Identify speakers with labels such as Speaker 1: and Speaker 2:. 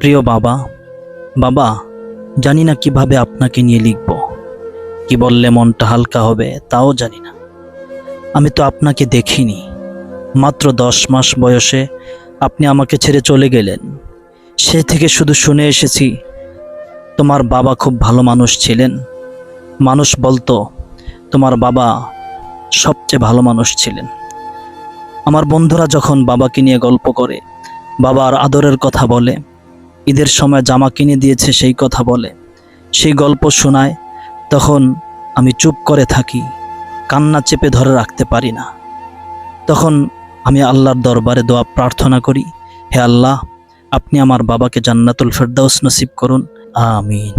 Speaker 1: প্রিয় বাবা, বাবা, জানি না কিভাবে আপনাকে নিয়ে লিখব, কি বললে মনটা হালকা হবে তাও জানি না। আমি তো আপনাকে দেখিনি। মাত্র 10 মাস বয়সে আপনি আমাকে ছেড়ে চলে গেলেন। সে থেকে শুধু শুনে এসেছি তোমার বাবা খুব ভালো মানুষ ছিলেন। মানুষ বলতো তোমার বাবা সবচেয়ে ভালো মানুষ ছিলেন। আমার বন্ধুরা যখন বাবাকে নিয়ে গল্প করে, বাবার আদরের কথা বলে, ঈদের সময় জামা কিনে দিয়েছে সেই কথা বলে, সেই গল্প শোনায়, তখন আমি চুপ করে থাকি, কান্না চেপে ধরে রাখতে পারি না। তখন আমি আল্লাহর দরবারে দোয়া প্রার্থনা করি, হে আল্লাহ, আপনি আমার বাবাকে জান্নাতুল ফেরদাউস নসিব করুন, আমিন।